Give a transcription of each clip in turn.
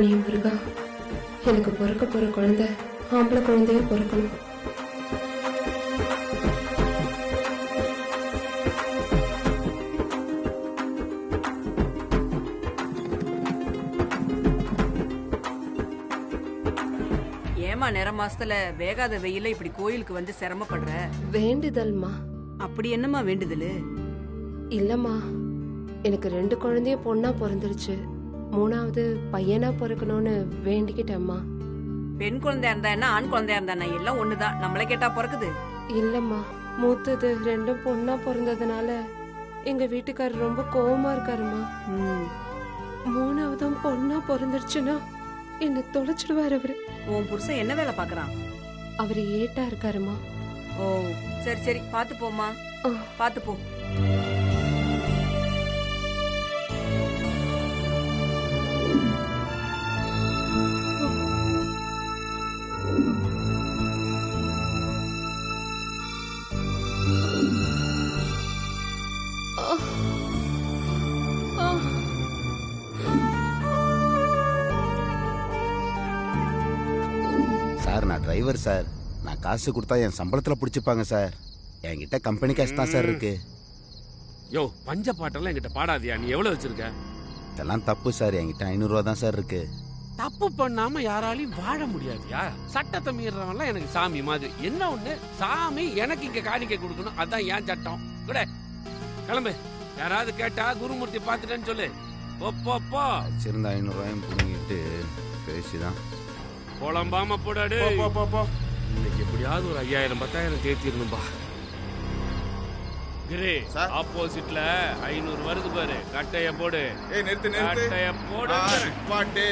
கனிய முருகா, எனக்கு பிறக்க போற குழந்தை ஆம்பளை குழந்தைய பிறக்கணும். ஏமா நேர மாசத்துல வேகாத வெயில இப்படி கோயிலுக்கு வந்து சிரமப்படுற? வேண்டுதல்மா. அப்படி என்னம்மா வேண்டுதலு? இல்லம்மா, எனக்கு 2 குழந்தைய பொண்ணா பிறந்துருச்சு. 3வது பையனா பிறக்கணும்னு வேண்டிக்கிட்டேம்மா. பெண் குழந்தையா இருந்தா என்ன, ஆண் குழந்தையா இருந்தா எல்லாம் ஒண்ணுதான். நம்மள கேட்டா பிறக்குது. இல்லம்மா, மூத்தது 2 பொண்ணா பிறந்ததுனால எங்க வீட்டுக்காரர் ரொம்ப கோவமா இருக்காருமா. 3வதும் பொண்ணா பிறந்துருச்சுன்னா என்ன தொலைச்சிடுவாரு அவரு. உன் புருஷன் என்ன வேலை பாக்குறான்? அவரு ஏட்டா இருக்காருமா. ஓ சரி சரி, பாத்து போமா, பாத்து போ. சார், நான் டிரைவர் சார். நான் காசு கொடுத்தா என் சம்பளத்துல பிடிச்சிப்பாங்க சார். என்கிட்ட கம்பெனி காசு தான் சார் இருக்கு. யோ, பஞ்ச பாட்டெல்லாம் என்கிட்ட பாடாதியா. நீ எவ்வளவு வச்சிருக்க? இதெல்லாம் தப்பு சார். என்கிட்ட 500 ரூபா தான் சார் இருக்கு. தப்பு பண்ணாம யாராலையும் வாழ முடியாதியா. சட்டத்தை மீறவன்லாம் எனக்கு சாமி மாதிரி. என்ன ஒண்ணு, சாமி எனக்கு இங்க காணிக்கை கொடுக்கணும், அதான் ஏன் சட்டம். கூட கிளம்பு. யாராவது கேட்டா குருமூர்த்தி பாத்துட்டேன்னு சொல்லு. போ. வச்சிருந்த 500 ரூபாயும் புடுங்கிட்டு பேசிதான் குழம்பாம போடாடு. இன்னைக்கு எப்படியாவது ஒரு 5000-10,000 தேத்திரணும்பா. கிரே, ஆப்போசிட்ல 500 வருது பாரு. கட்டைய போடு. கட்டைய போடு. பாட்டு.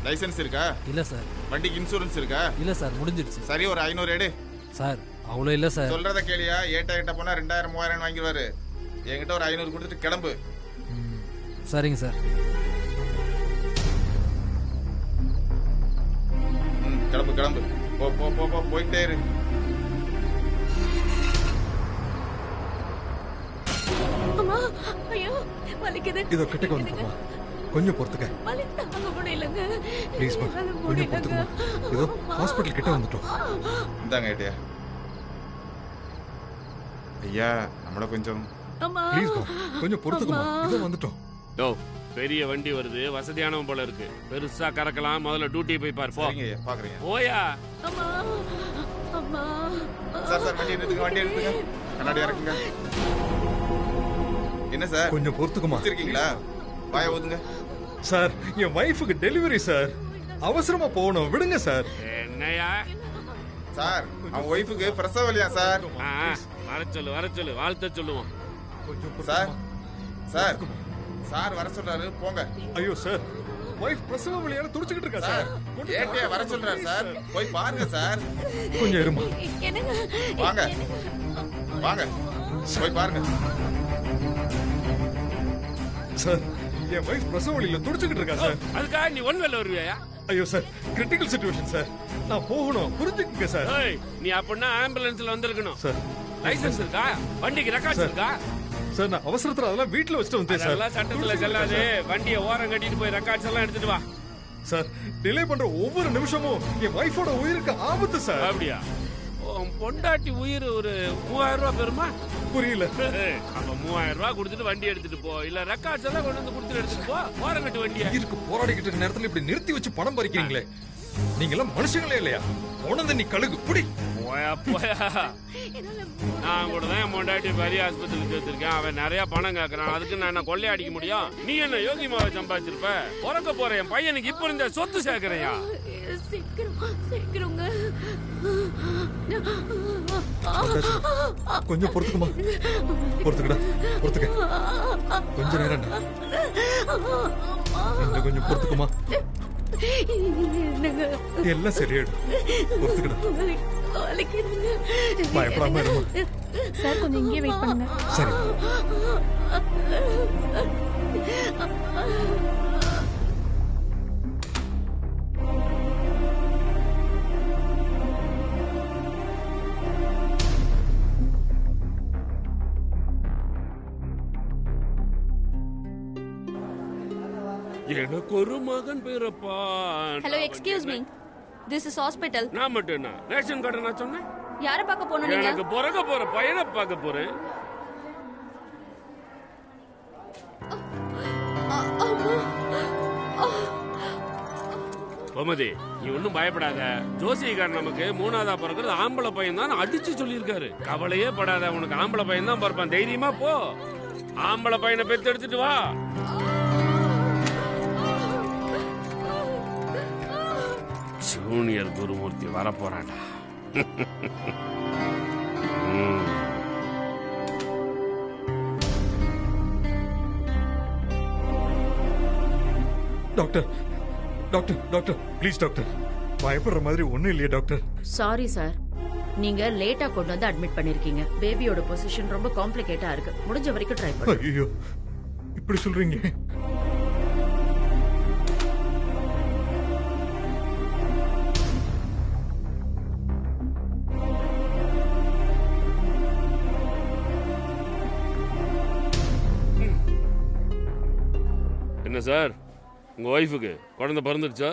லைசென்ஸ் இருக்கா? இல்ல சார். வண்டிக்கு இன்சூரன்ஸ் இருக்கா? இல்ல சார், முடிஞ்சிருச்சு. சரி, ஒரு 500 எடு. சார் அவ்வளோ இல்ல சார். சொல்றத கேளியா. ஏட்ட போனா 2000-3000 வாங்கிடுவாரு. என்கிட்ட ஒரு 500 கொடுத்துட்டு கிளம்பு. சரிங்க சார். கிளம்பு. போ போயிட்டே இரு. அம்மா, ஐயோ வலிக்குது. இதோ கிட்டக்கு வந்துட்டோமா, கொஞ்சம் பொறுத்துக்க. வலி தாங்க முடியலங்க. ப்ளீஸ் மா, கொஞ்சம் பொறுத்துக்கமா. இதோ ஹாஸ்பிடல் கிட்ட வந்துட்டோம். இந்தாங்க ஐயா. ஐயா, நம்மள கொஞ்சம் ப்ளீஸ் மா, கொஞ்சம் பொறுத்துக்கமா. இதோ வந்துட்டோம். யோ, பெரிய வண்டி வருது, வசதியானவன் போல இருக்கு. பெருசா கறக்கலாம். முதல்ல டியூட்டி போய் பாரு. பாக்குறீங்க. ஓயா. அம்மா. சார் வண்டி எடுத்துங்க. கண்ணாடி இறக்குங்க. என்ன சார், கொஞ்சம் பொறுத்துக்கமா. இருக்கீங்களா? வாய ஊதுங்க. சார், என் வைஃபுக்கு டெலிவரி சார். அவசரமா போகணும், விடுங்க சார். என்னையா சார், அவன் வைஃபுக்கு பிரசவ வலியா சார். வர சொல்லு. வாழ்த்த சொல்லுவோம். சார் வர சொல்றாரு, போங்க. ஐயோ சார், வைஃப் பிரசவ வலியால துடிச்சிட்டு இருக்கா சார். ஏட்டே வர சொல்றாரு சார், போய் பாருங்க சார். கொஞ்சம் இருமா. வாங்க போய் பாருங்க. சார், என் வைஃப் பிரசவ வலியில துடிச்சிட்டு இருக்கா சார். அதுக்காக நீ ஒன்வேல வருவியா? ஐயோ சார், கிரிட்டிக்கல் சிச்சுவேஷன் சார். நான் போகணும், புரிஞ்சுக்கங்க சார். நீ அப்படின்னா ஆம்புலன்ஸ்ல வந்திருக்கணும் சார். லைசென்ஸ் இருக்கா? வண்டிக்கு ரெக்கார்ட்ஸ் இருக்கா? சார், நான் அவசரத்துல அதெல்லாம் வீட்ல வச்சுட்டு வந்தேன் சார். அதெல்லாம் சட்டத்துல செல்லாது. வண்டியை ஓரம் கட்டிட்டு போய் ரெக்கார்ட்ஸ் எல்லாம் எடுத்துட்டு வா. சார், டிலே பண்ற ஒவ்வொரு நிமிஷமும் என் வைஃபோட உயிருக்கு ஆபத்து சார். அப்படியா? பொண்டாட்டி உயிர் ஒரு 3000 ரூபாய் பெருமா? புரியல. அப்ப 3000 ரூபாய் கொடுத்துட்டு வண்டி எடுத்துட்டு போ. இல்ல ரெக்கார்ட்ஸ் எல்லாம் கொண்டு வந்து கொடுத்துட்டு எடுத்துட்டு போ. ஓரம் கட்டு வண்டியை. இதுக்கு போராடிக்கிட்டு இருக்க நேரத்துல இப்படி நிறுத்தி வச்சு பணம் பறிக்கிறீங்களே. நீங்க எல்லாம் மனுஷங்களே இல்லையா? உணர்ந்து நீ கழுகு புடி. போயா. நான் கூட தான் என் பொண்டாட்டி பெரிய ஆஸ்பத்திரிக்கு சேர்த்திருக்கேன். அவன் நிறைய பணம் கேட்கறான். அதுக்கு நான் என்ன கொள்ளைய அடிக்க முடியும்? நீ என்ன யோகிமாவை சம்பாதிச்சிருப்ப? பிறக்க போற என் பையனுக்கு இப்ப இருந்த சொத்து சேர்க்கறையா? சீக்கிரங்க. கொஞ்சம் பொறுத்துக்குமா. பொறுத்துக்க. கொஞ்ச நேரம் கொஞ்சம் பொறுத்துக்குமா. எல்லாம் சரியாயிடும். பொறுத்துக்கடா. பயப்படாம இருமா. சார், கொஞ்சம் இங்கே வெயிட் பண்ணுங்க. சரி. எனக்கு ஒரு மகன் பிறப்பான். Hello excuse me, this is hospital. நான் மட்டும் என்ன ரேஷன் கார்டு நான் சொன்னேன்? யாரை பார்க்க போறீங்க நீங்க? எனக்கு பிறக்க போற பையனை பார்க்க போறேன். கோமதி, நீ ஒன்னும் பயப்படாத. ஜோசிகார் நமக்கு மூணாவதா பிறக்கிறது ஆம்பளை பையன் தான் அடிச்சு சொல்லியிருக்காரு. கவலையே படாத, உனக்கு ஆம்பளை பையன் தான் பிறப்பான். தைரியமா போ, ஆம்பளை பையனை பெத்து எடுத்துட்டு வா. ஜூனியர் குருமூர்த்தி வரப்போறாடா. Doctor doctor doctor please doctor, பயப்படுற மாதிரி ஒண்ணும் இல்லையா டாக்டர்? சாரி சார், நீங்க லேட்டா கொண்டு வந்து அட்மிட் பண்ணிருக்கீங்க. பேபியோட பொசிஷன் ரொம்ப காம்ப்ளிகேட்டா இருக்கு. முடிஞ்ச வரைக்கும் ட்ரை பண்ணுங்க. ஐயோ, இப்படி சொல்றீங்க? என்ன சார், உங்க ஒய்ஃபுக்கு குழந்தை பிறந்துடுச்சா?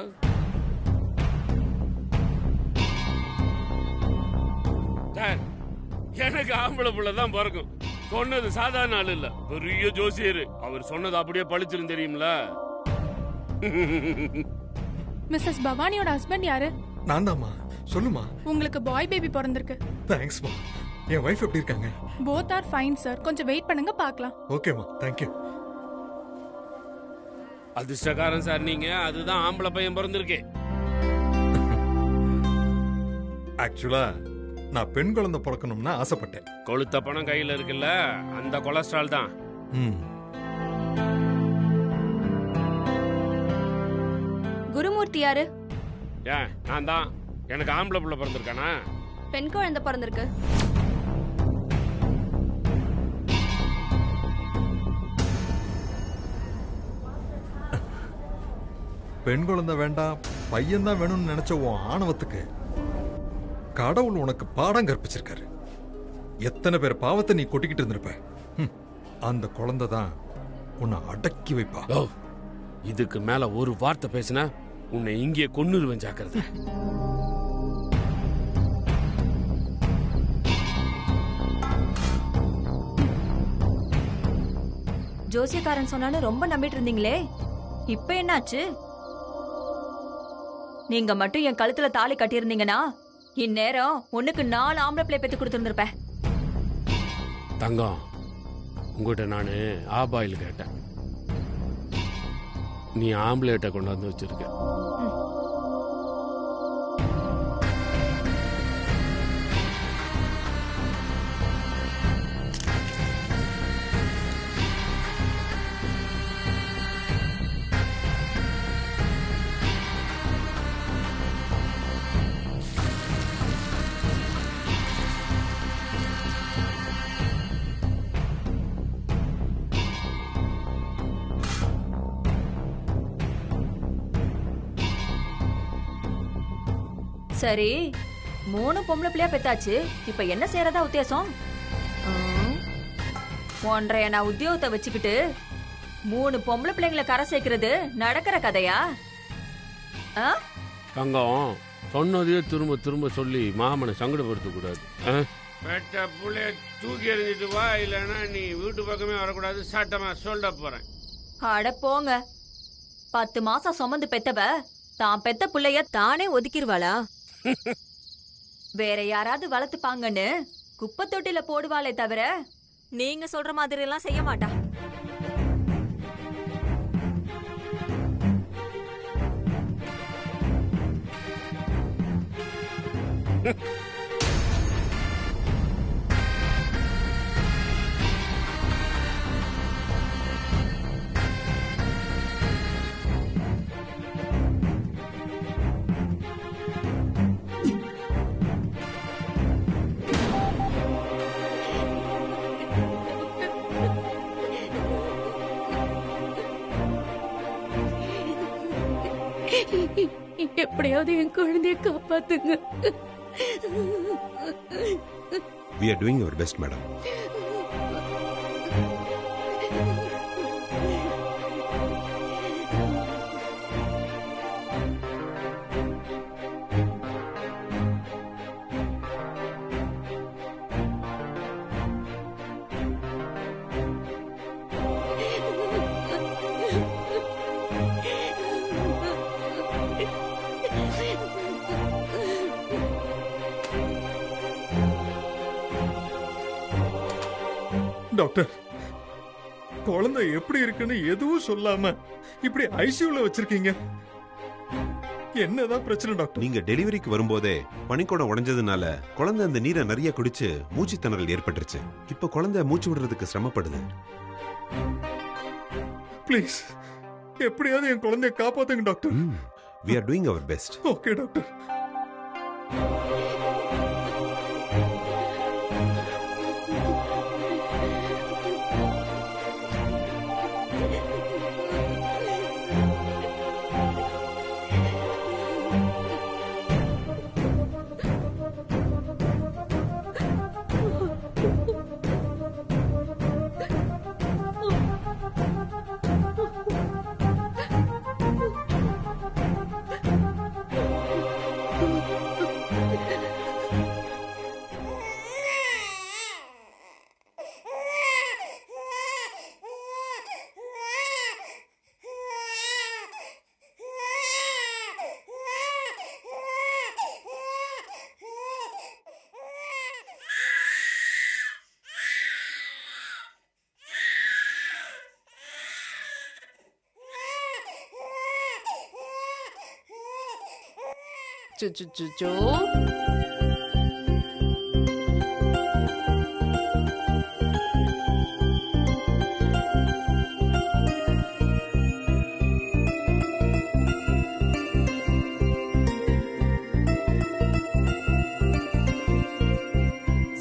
சார், எனக்கு ஆம்பளை புள்ள தான் பிறக்கும். சொன்னது சாதாரண ஆள் இல்ல, பெரிய ஜோசியர். அவர் சொன்னது அப்படியே பழிச்சிரும் தெரியுங்களா? மிஸ்ஸஸ் பவானியோட ஹஸ்பண்ட் யாரு? நான் தாம்மா. சொல்லுமா. உங்களுக்கு பாய் பேபி பிறந்திருக்கு. தேங்க்ஸ்மா. என் வைஃப் எப்படி இருக்காங்க? Both are fine sir. கொஞ்சம் வெயிட் பண்ணுங்க, பார்க்கலாம். ஓகேமா, தேங்க்யூ. அதிர்ஷ்டக்காரன் சார் நீங்க. அதுதான் ஆம்பளை பையன் பிறந்திருக்கே. ஆக்சுவலா நான் பெண் குழந்தை பிறக்கணும்னு ஆசைப்பட்டேன். கொளுத்த பணம் கையில இருக்குல்ல, அந்த கொலஸ்ட்ரால் தான். குருமூர்த்தி யாரு? ஏன், நான் தான். எனக்கு ஆம்பளை புள்ள பிறந்திருக்கானா? பெண் குழந்தை பிறந்திருக்கு. பெண் குழந்தை வேண்டாம், பையன் தான் வேணும்னு நினைச்ச உன் ஆணவத்துக்கு கடவுள் உனக்கு பாடம் கற்பிச்சிருக்காரு. எத்தனை பேர் பாவத்தை நீ கொட்டிக்கிட்டு இருந்திருப்ப. அந்த குழந்தை தான் உன்னை அடக்கி வைப்பா. இதுக்கு மேல ஒரு வார்த்தை பேசினா உன்னை இங்கே கொன்னுருவேன், ஜாக்கிரதை. ஜோசியக்காரன் சொன்னாலும் ரொம்ப நம்பிட்டு இருந்தீங்களே, இப்ப என்னாச்சு? நீங்க மட்டும் என் கழுத்துல தாலி கட்டியிருந்தீங்கன்னா இந்நேரம் ஒண்ணுக்கு 4 ஆம்பளை பிள்ளை பெத்து கொடுத்துருந்திருப்பேன். தங்கம், உங்ககிட்ட நானு ஆபாயில் கேட்டேன். நீ ஆம்பளைட்ட கொண்டாந்து வச்சிருக்க. சரி, 3 பொம்பளை பிள்ளையா பெத்தாச்சு. இப்ப என்ன செய்யறதா உத்தேசம்? 1.5 நான் உத்தியோகத்தை வச்சுக்கிட்டு 3 பொம்பளை பிள்ளைங்களை கரை சேர்க்கிறது நடக்கிற கதையா? தங்கம், சொன்னதையே திரும்ப திரும்ப சொல்லி மாமனை சங்கடப்படுத்த கூடாது. பெட்ட புள்ளைய தூக்கி எறிஞ்சிட்டு வா, இல்லைன்னா நீ வீட்டு பக்கமே வரக்கூடாது. சட்டமா சொல்ல போறேன். அட போங்க. 10 மாசம் சுமந்து பெத்தவ தான் பெத்த புள்ளைய தானே ஒதுக்கிடுவாளா? வேற யாராவது வளர்த்துப்பாங்கன்னு குப்பை தொட்டில போடுவாளே தவிர நீங்க சொல்ற மாதிரி எல்லாம் செய்ய மாட்டா. எப்படியாவது என் குழந்தைய காப்பாத்துங்க. We are doing our best, madam. Doctor, குழந்தை எப்படி இருக்குன்னு எதுவும் சொல்லாம இப்படி ஐசியூல வச்சிருக்கீங்க. என்னதான் பிரச்சனை டாக்டர்? நீங்க டெலிவரிக்கு வரும்போதே பனிக்கூடம் உடைஞ்சதுனால குழந்தை அந்த நீரை நிறைய குடிச்சு மூச்சு திணறல் ஏற்பட்டுருச்சு. இப்ப குழந்தை மூச்சு விடுறதுக்கு சிரமப்படுது. ப்ளீஸ் எப்படியாவது என் குழந்தைய காப்பாத்துங்க doctor. We are doing our best. Okay doctor. சுச்சுச்சுச்சோ.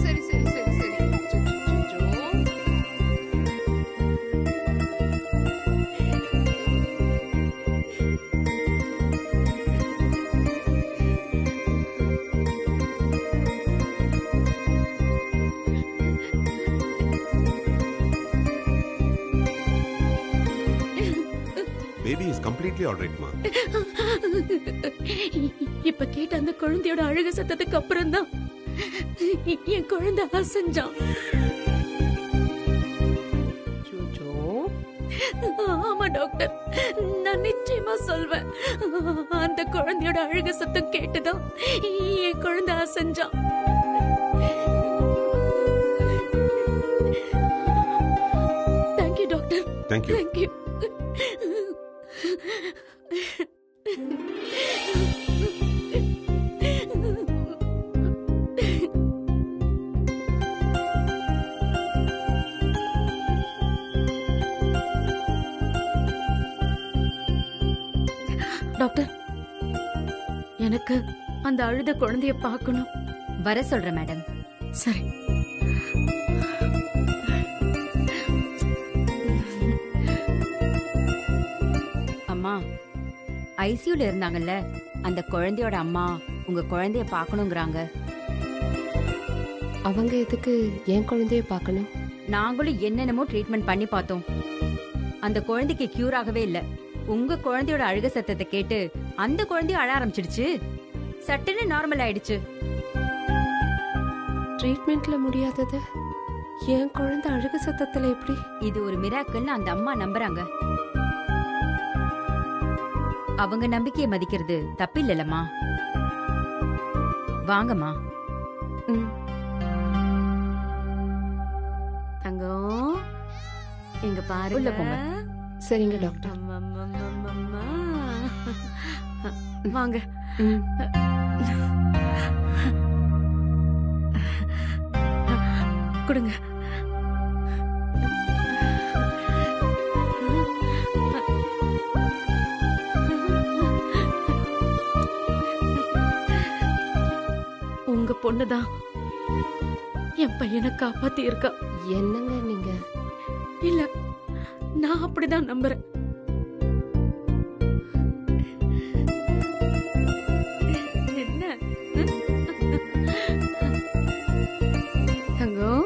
சரி சரி சரி சரி. சுச்சுச்சுச்சோ. Baby is completely all right, ma. இப்ப கேட்ட அந்த குழந்தையோட அழுக சத்தத்துக்கு அப்புறம் தான் என் குழந்தை அசைஞ்சான். சுச்சோ. ஆமா டாக்டர், நான் நிச்சயமா சொல்வேன். அந்த குழந்தையோட அழுக சத்தம் கேட்டுதான் என் குழந்தை அசைஞ்சான். Thank you doctor. Thank you. Thank you. Doctor, எனக்கு அந்த அழுத குழந்தைய பார்க்கணும். வர சொல்றேன் மேடம். சரி. அம்மா, ஐசியூல இருந்தாங்கல்ல அந்த குழந்தையோட அம்மா உங்க குழந்தைய பார்க்கணுங்கிறாங்க. அவங்க எதுக்கு என் குழந்தைய பார்க்கணும்? நாங்களும் என்னென்னமோ ட்ரீட்மெண்ட் பண்ணி பார்த்தோம். அந்த குழந்தைக்கு கியூர் ஆகவே இல்ல. உங்க குழந்தையோட அழுக சத்தத்தை கேட்டு அந்த குழந்தைய அழ ஆரம்பிச்சிடுச்சு. சட்டுன்னு நார்மல் ஆயிடுச்சு. ட்ரீட்மெண்ட்ல முடியாதது என் குழந்தை அழுக சத்தத்துல எப்படி? இது ஒரு மிராக்கிள்னு அந்த அம்மா நம்புறாங்க. அவங்க நம்பிக்கையை மதிக்கிறது தப்பில்லம்மா. வாங்கம்மா. தங்கம், இங்க பாருங்க. உள்ள போங்க. சரிங்க டாக்டர். வாங்க. கொடுங்க. உங்க பொண்ணுதான் என் பையனை காப்பாத்தி இருக்கா. என்னங்க நீங்க? இல்ல, நான் அப்படிதான் நம்புறேன். என்ன தங்கம்?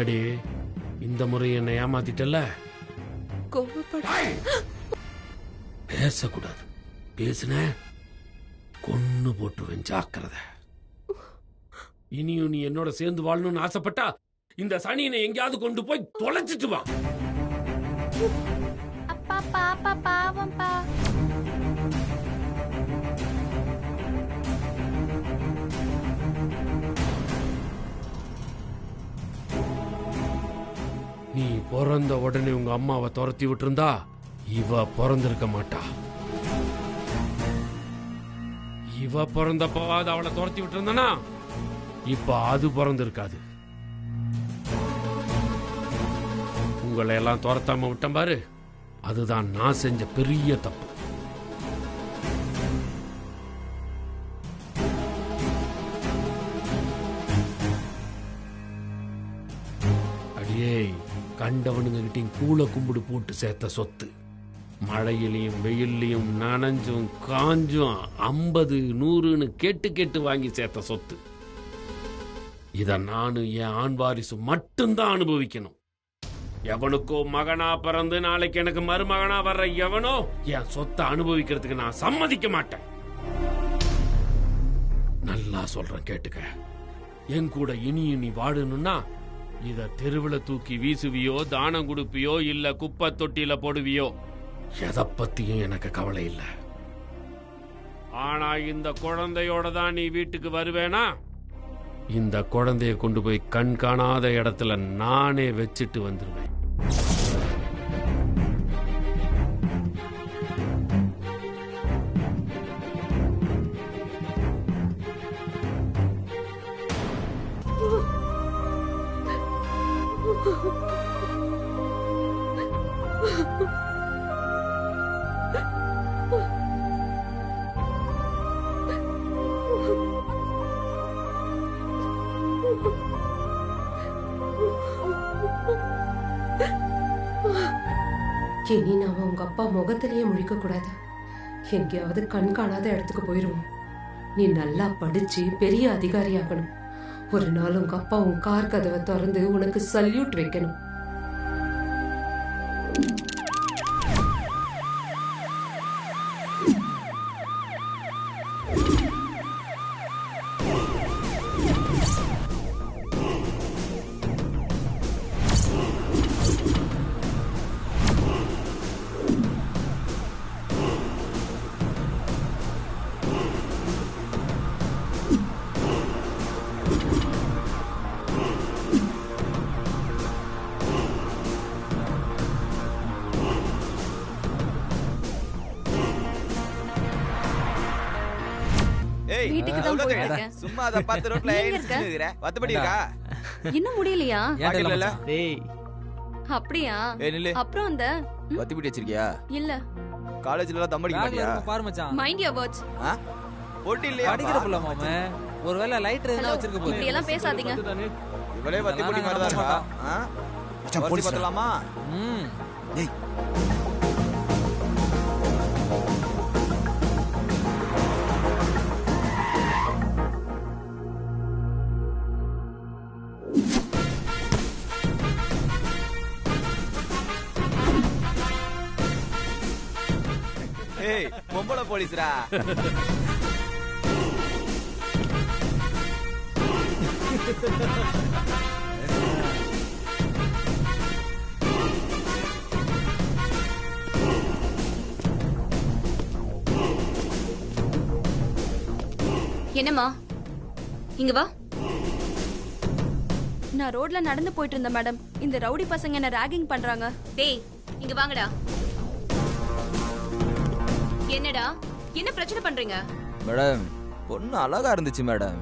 என்னடி இந்த முறை என்னை ஏமாத்திட்டல? கோவப்பட பேசக்கூடாது. பேசுன கொன்னு போட்டுருவேன், ஜாக்கிரதை. இனியும் நீ என்னோட சேர்ந்து வாழணும்னு ஆசைப்பட்டா இந்த சனியனை எங்கேயாவது கொண்டு போய் தொலைச்சிட்டு வா. அப்பா பாப்பா பாவம்பா. நீ பிறந்த உடனே உங்க அம்மாவை துரத்தி விட்டுருந்தா இவ பிறந்திருக்க மாட்டா. இவ பிறந்தப்பாவது அவளை துரத்தி விட்டுருந்தனா இப்ப அது பிறந்திருக்காது. உங்களை எல்லாம் துரத்தாம விட்டேன் பாரு, அதுதான் நான் செஞ்ச பெரிய தப்பு. அடியே, கண்டவனுங்க கிட்டையும் கூள கும்பிடு போட்டு சேர்த்த சொத்து, மழையிலையும் வெயிலையும் நனைஞ்சும் காஞ்சும் 50 100ன்னு கேட்டு கேட்டு வாங்கி சேர்த்த சொத்து. இத நானும் என் ஆண் வாரிசு மட்டும்தான் அனுபவிக்கணும். எவனுக்கோ மகனா பிறந்து நாளைக்கு எனக்கு மருமகனா வர்ற எவனோ என் சொத்தை அனுபவிக்கிறதுக்கு நான் சம்மதிக்க மாட்டேன். நல்லா சொல்றேன், கேட்டுக்க. என் கூட இனி வாழணும்னா இத தெருவுல தூக்கி வீசுவியோ, தானம் கொடுப்பியோ, இல்ல குப்பை தொட்டியில போடுவியோ, எதை பத்தியும் எனக்கு கவலை இல்லை. ஆனா இந்த குழந்தையோட தான் நீ வீட்டுக்கு வருவேனா, இந்த குழந்தைய கொண்டு போய் கண் காணாத இடத்துல நானே வச்சுட்டு வந்துருவேன். இனி நாம உங்க அப்பா முகத்திலேயே முழிக்க கூடாது. எங்கேயாவது கண் காணாத இடத்துக்கு போயிருவோம். நீ நல்லா படிச்சு பெரிய அதிகாரி ஆகணும். ஒரு நாள் உங்க அப்பா உன் கார் கதவை திறந்து உனக்கு சல்யூட் வைக்கணும். வீட்டுக்கு தான் போயிட்டு இருக்கேன். சும்மா அத பார்த்து ரோட்ல ஏறிச்சுங்கற வத்தபடி இருக்கா? இன்னும் முடியலையா? பாக்கல. டேய் அப்படியா? அப்புறம் அந்த வத்தபடி வச்சிருக்கியா? இல்ல. காலேஜ்ல எல்லாம் தம்மடிக்க மாட்டியா? பாரு மச்சான். Mind your words. போட்டி இல்லையா? அடிக்கிற புள்ள மாமே. ஒருவேளை லைட்டர் எல்லாம் வச்சிருக்க போகுது. இப்படி எல்லாம் பேசாதீங்க. இவளே வத்தபடி மாதிரி தான் இருக்கா? மச்சான் போலீஸ் பார்த்தலாமா? டேய் ஏய் பொம்பளை போலீஸ்ரா. என்னம்மா இங்க வா. நான் ரோட்ல நடந்து போயிட்டு இருந்தேன் மேடம். இந்த ரவுடி பசங்க என்ன ராகிங் பண்றாங்க. டேய் இங்க வாங்கடா. என்னடா என்ன பிரச்சனை பண்றீங்க? மேடம் பொண்ணு அழகா இருந்துச்சு மேடம்.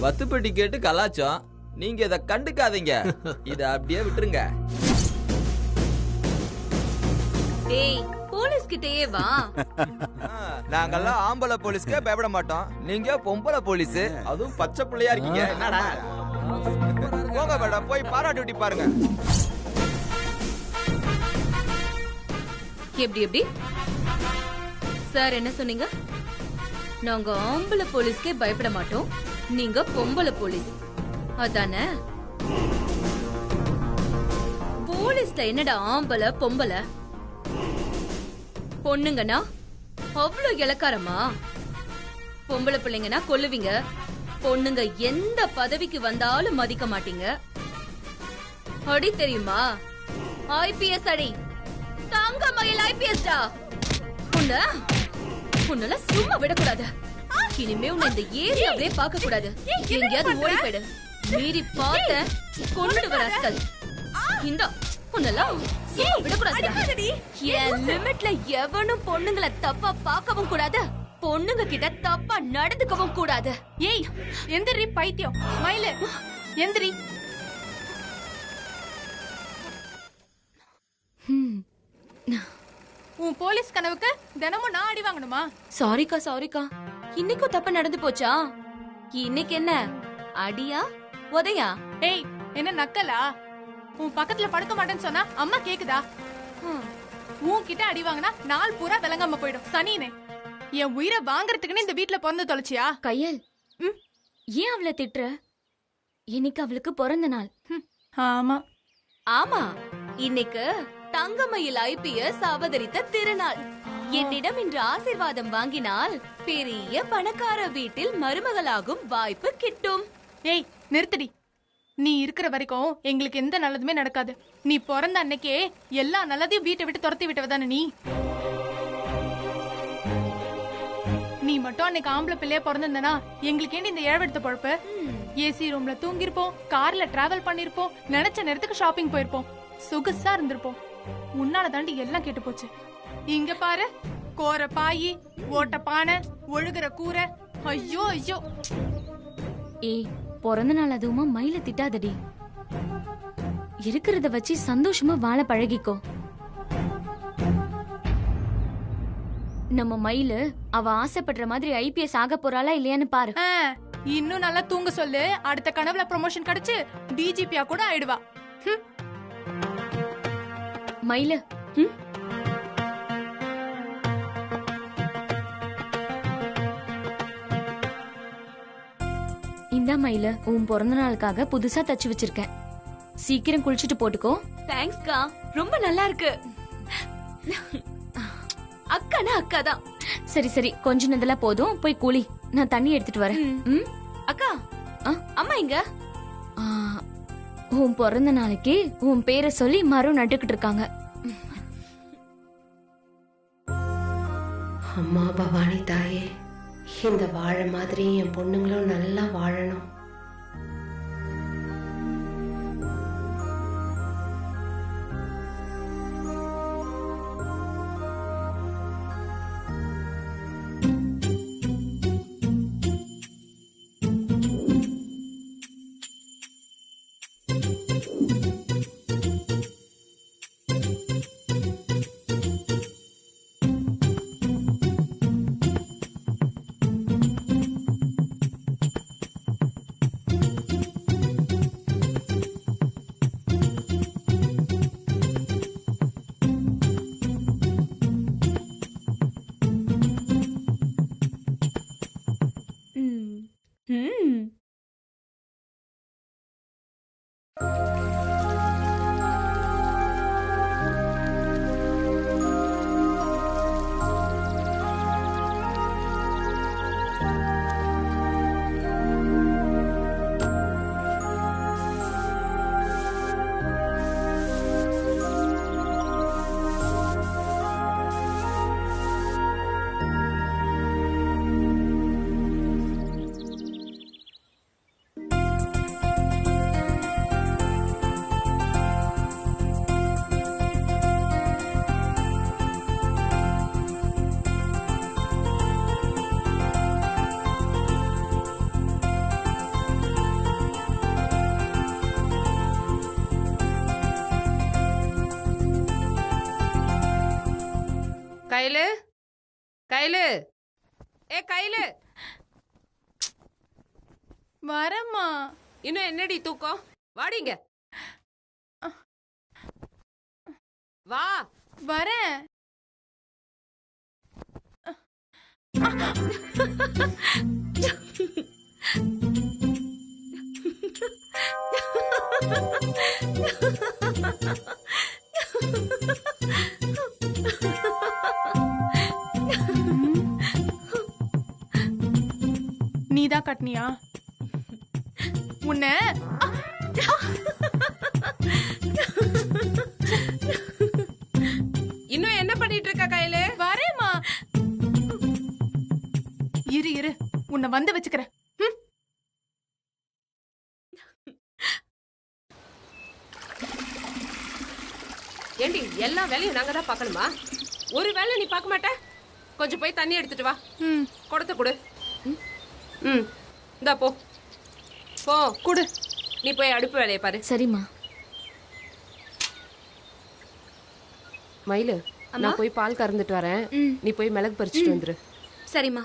வத்துப்பட்டி கேட்டு கலாச்சோம். நீங்க இத கண்டுக்காதீங்க. இத அப்படியே விட்டுருங்க. டேய் போலீஸ் கிட்டயே வா. நாங்கெல்லாம் ஆம்பளை போலீஸ்க்கே பயப்பட மாட்டோம். நீங்க பொம்பளை போலீஸ், அதுவும் பச்சை பிள்ளையா இருக்கீங்க. என்னடா போங்க மேடம், போய் பாரா டியூட்டி பாருங்க. எப்படி சார் என்ன சொன்னீங்க? நாங்க ஆம்பளை போலீஸ்க்கே பயப்பட மாட்டோம், நீங்க பொம்பளை போலீஸ். அதானே? போலீஸ்ல என்னடா ஆம்பளை பொம்பளை? பொண்ணுங்கன்னா அவ்வளவு இலக்காரமா? பொம்பளை பிள்ளைங்கன்னா கொல்லுவீங்க, பொண்ணுங்க எந்த பதவிக்கு வந்தாலும் மதிக்க மாட்டீங்க. அடி தெரியுமா? ஐபிஎஸ் அடி, தங்கமயில் ஐபிஎஸ் டா. உன்னால சும்மா விடக்கூடாது. இனிமே உன்னை இந்த ஏரியாவே பார்க்க கூடாது. எங்கேயாவது ஓடி போயிடு. மீறி பார்த்த கொன்னுடுவ ராஸ்கல். இந்த உன்னெல்லாம் சும்மா விடக்கூடாது. என் லிமிட்ல எவனும் பொண்ணுங்களை தப்பா பார்க்கவும் கூடாது, பொண்ணுங்க கிட்ட தப்பா நடந்துக்கவும் கூடாது. ஏய் எந்திரி பைத்தியம். மயிலு எந்திரி. உன் போலீஸ் கனவுக்கு தினமும் நான் அடி வாங்கணுமா? சாரிக்கா சாரிக்கா, இன்னைக்கும் தப்பா நடந்து போச்சா? இன்னைக்கு என்ன அடியா உதையா? ஏய் என்ன நக்கலா? உன் பக்கத்துல படுக்க மாட்டேன்னு சொன்னா அம்மா கேக்குதா? உன் கிட்ட அடி வாங்கினா நாள் பூரா விளங்காம போயிடும். சனினே, என் உயிரை வாங்கறதுக்குன்னு இந்த வீட்டுல பிறந்து தொலைச்சியா? கையல், ஏன் அவளை திட்டுற? இன்னைக்கு அவளுக்கு பிறந்த நாள். ஆமா ஆமா, இன்னைக்கு தங்கமயில் ஐபிஎஸ் அவதரித்த திருநாள். என்னிடம் இன்று ஆசீர்வாதம் வாங்கினால் பெரிய பணக்கார வீட்டில் மருமகளாகும் வாய்ப்பு கிட்டும். ஏய் நிறுத்தடி. நீ இருக்கிற வரைக்கும் எங்களுக்கு எந்த நல்லதுமே நடக்காது. நீ பிறந்த அன்னைக்கே எல்லா நல்லதையும் வீட்டை விட்டு துரத்தி விட்டவதானே நீ. நீ மட்டும் அன்னைக்கு ஆம்பளை பிள்ளைய பிறந்திருந்தனா எங்களுக்கு ஏன் இந்த ஏழெடுத்த பொழப்பு? ஏசி ரூம்ல தூங்கிருப்போம், கார்ல டிராவல் பண்ணிருப்போம், நினைச்ச நேரத்துக்கு ஷாப்பிங் போயிருப்போம், சொகுசா இருந்திருப்போம். உன்னால தாண்டி எல்லாம் கேட்டு போச்சு. இங்க பாரு, கோர பாயி, ஓட்ட பானை, ஒழுகுற கூரை. ஐயோ ஐயோ. ஏய், பிறந்த நாள் அதுவுமா மயில திட்டாதடி. இருக்கிறத வச்சு சந்தோஷமா வாழ பழகிக்கோ. நம்ம மயிலு அவ ஆசைப்படுற மாதிரி ஐபிஎஸ் ஆக போறாளா இல்லையான்னு பாரு. இன்னும் நல்லா தூங்க சொல்லு. அடுத்த கனவுல ப்ரமோஷன் கிடைச்சு டிஜிபியா கூட ஆயிடுவா. மயிலு, இந்தா மயிலு, உன் பிறந்த நாளுக்காக புதுசா தச்சு வச்சிருக்கேன். சீக்கிரம் குளிச்சுட்டு போட்டுக்கோ. தேங்க்ஸ்கா, ரொம்ப நல்லா இருக்கு. அக்கானா அக்காதான். சரி சரி, கொஞ்ச நேரத்துல போதும், போய் குளி. நான் தண்ணி எடுத்துட்டு வரேன். அக்கா, அம்மா இங்க? உன் பிறந்த நாளைக்கு உன் பேரை சொல்லி மரம் நட்டுக்கிட்டு இருக்காங்க. அம்மா பவானி தாயே, இந்த வாழை மாதிரி என் பொண்ணுங்களும் நல்லா வாழணும். கைலு, கைலு, ஏ கைலு, வரம்மா. இன்னும் என்னடி தூக்கம்? வாடிங்க. வா. வரேன். நீதான் கட்டினியா? உன்ன இன்னும் என்ன பண்ணிட்டு இருக்க கையில? வரேம்மா. இரு உன்னை வந்து வச்சுக்கிறேன். ஏண்டி எல்லா வேலையும் நாங்க தான் பார்க்கணுமா? ஒரு வேலை நீ பார்க்க மாட்ட? கொஞ்சம் போய் தண்ணி எடுத்துட்டு வா. குடத்தை கொடு. இந்தா போ போ கொடு. நீ போய் அடுப்பு வேலையை பாரு. சரிம்மா. மயிலு, நான் போய் பால் கறந்துட்டு வரேன். நீ போய் மிளகு பறிச்சுட்டு வந்துரு. சரிம்மா.